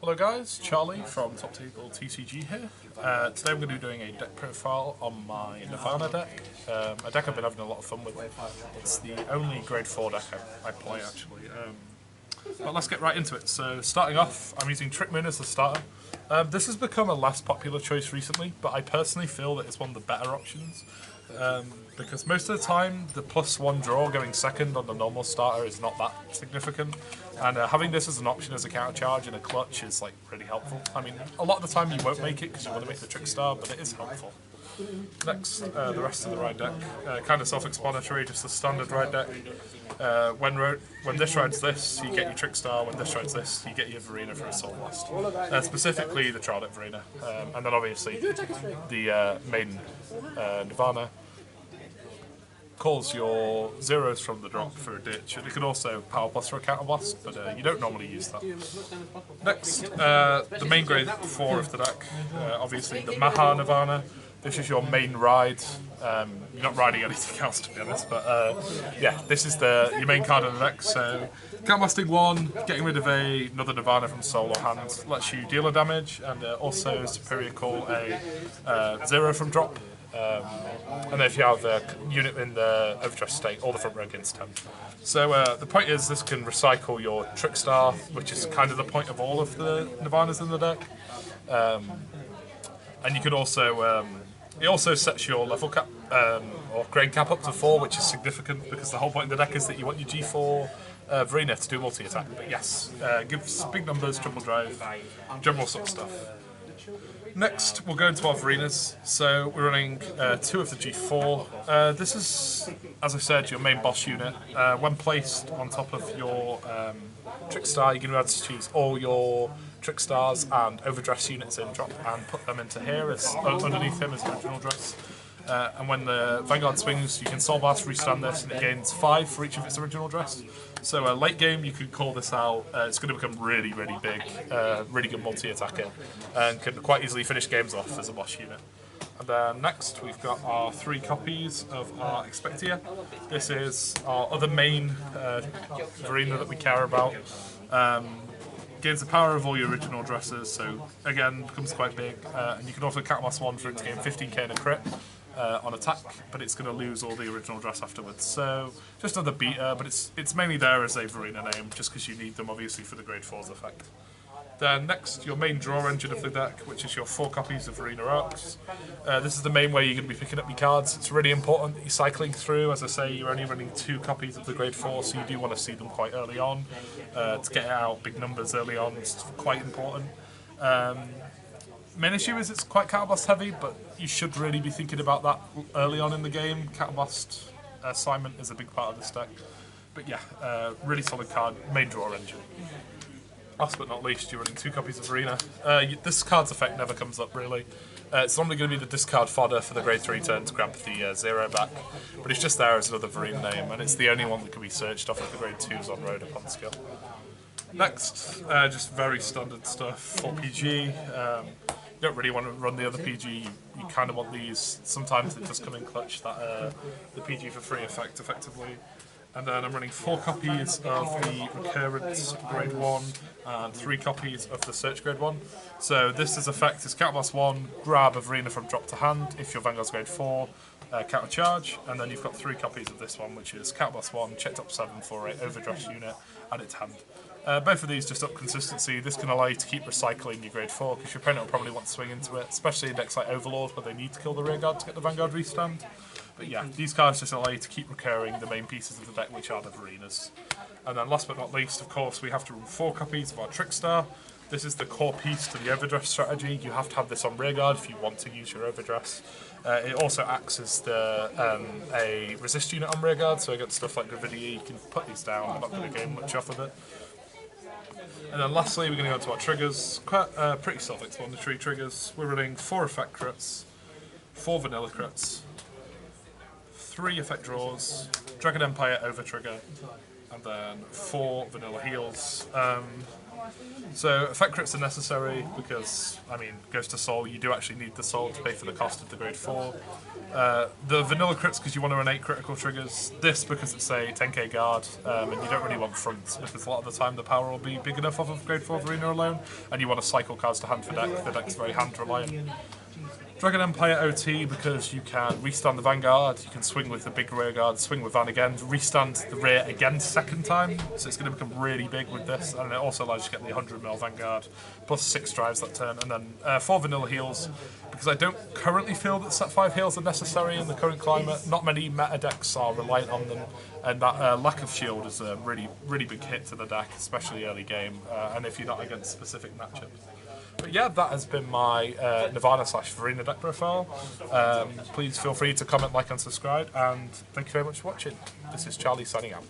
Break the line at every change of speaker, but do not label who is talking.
Hello guys, Charlie from Top Table TCG here. Today I'm going to be doing a deck profile on my Nirvana deck. A deck I've been having a lot of fun with. It's the only grade 4 deck I play actually. But let's get right into it. So starting off, I'm using Trick Moon as the starter. This has become a less popular choice recently, but I personally feel that it's one of the better options. Because most of the time the +1 draw going second on the normal starter is not that significant, and having this as an option as a counter charge in a clutch is like really helpful. I mean, a lot of the time you won't make it because you want to make the trick star, but it is helpful. Next, the rest of the ride deck, kind of self-explanatory, just the standard ride deck. When this rides this, you get your trick star. When this rides this, you get your Verena for a Soul Blast. Specifically the Trial Deck Verena, and then obviously the main Nirvana calls your zeros from the drop for a ditch, and it can also power blast for a counter blast, but you don't normally use that. Next, the main grade 4 of the deck, obviously the Maha Nirvana. This is your main ride. You're not riding anything else to be honest, but yeah, this is your main card of the deck. So counter blasting 1, getting rid of another Nirvana from soul or hand, lets you deal a damage, and also superior call a 0 from drop. And then if you have a unit in the Overdress state, all the front row gains 10. So the point is this can recycle your Trick Star, which is kind of the point of all of the Nirvanas in the deck. And you could also, it also sets your level cap, or grade cap up to 4, which is significant because the whole point of the deck is that you want your G4 Verena to do multi-attack. But yes, gives big numbers, triple drive, general sort of stuff. Next, we'll go into our Verenas. So we're running 2 of the G4. This is, as I said, your main boss unit. When placed on top of your Trick Star, you're going to be able to choose all your Trick Stars and Overdress units in drop and put them into here as underneath him as original dress. And when the Vanguard swings, you can Soul Blast, restand this, and it gains 5 for each of its original dress. So late game, you could call this out. It's going to become really, really big, really good multi-attacker, and can quite easily finish games off as a boss unit. And then next, we've got our 3 copies of our Expectia. This is our other main Verena that we care about. Gains the power of all your original dresses, so again, becomes quite big. And you can also counterblast 1 for it to gain 15k and a crit on attack, but it's going to lose all the original dress afterwards. So just another beater, but it's mainly there as a Verena name, just because you need them obviously for the grade 4's effect. Then next, your main draw engine of the deck, which is your 4 copies of Verena Arcs. This is the main way you're going to be picking up your cards. It's really important that you're cycling through. As I say, you're only running 2 copies of the grade 4, so you do want to see them quite early on. To get it out big numbers early on is quite important. Main issue is it's quite counterblast heavy, but you should really be thinking about that early on in the game. Counterblast assignment is a big part of this deck. But yeah, really solid card, main draw engine. Last but not least, you're running 2 copies of Verena. This card's effect never comes up really. It's normally going to be the discard fodder for the grade 3 turn to grab the 0 back, but it's just there as another Verena name, and it's the only one that can be searched off of the grade 2s on road upon skill. Next, just very standard stuff for PG. You don't really want to run the other PG, you kind of want these. Sometimes it does come in clutch, that the PG for free effect effectively. And then I'm running 4 copies of the Recurrence grade 1 and 3 copies of the Search grade 1. So this is effect is counterblast 1, grab a Verena from drop to hand if your Vanguard's grade 4, counter charge, and then you've got 3 copies of this one, which is counterblast 1, checked up 7 for an Overdress unit, and its hand. Both of these just up consistency. This can allow you to keep recycling your grade 4 because your opponent will probably want to swing into it, especially in decks like Overlord where they need to kill the rearguard to get the Vanguard restand. But yeah, these cards just allow you to keep recurring the main pieces of the deck, which are the Verenas. And then last but not least, of course, we have to run 4 copies of our Trick Star. This is the core piece to the Overdress strategy. You have to have this on rearguard if you want to use your Overdress. It also acts as a resist unit on rearguard, so against stuff like Gravidia, you can put these down. I'm not going to gain much off of it. And then lastly, we're going to go into our triggers. Quite pretty self-explanatory triggers. We're running 4 effect crits, 4 vanilla crits, 3 effect draws, Dragon Empire over trigger, and then 4 vanilla heals. So effect crits are necessary because, I mean, goes to soul, you do actually need the soul to pay for the cost of the grade 4. The vanilla crits because you want to run 8 critical triggers. This because it's a 10k guard and you don't really want fronts because a lot of the time the power will be big enough off of grade 4 Arena alone and you want to cycle cards to hand for deck. The deck's very hand reliant. Dragon Empire OT because you can restand the Vanguard, you can swing with the big rear guard, swing with Van again, restand the rear again second time, so it's going to become really big with this, and it also allows you to get the 100mm Vanguard, plus 6 drives that turn, and then 4 vanilla heals, because I don't currently feel that set 5 heals are necessary in the current climate. Not many meta decks are reliant on them, and that lack of shield is a really big hit to the deck, especially early game, and if you're not against specific matchups. But yeah, that has been my Nirvana/Verena deck profile. Please feel free to comment, like and subscribe, and thank you very much for watching. This is Charlie signing out.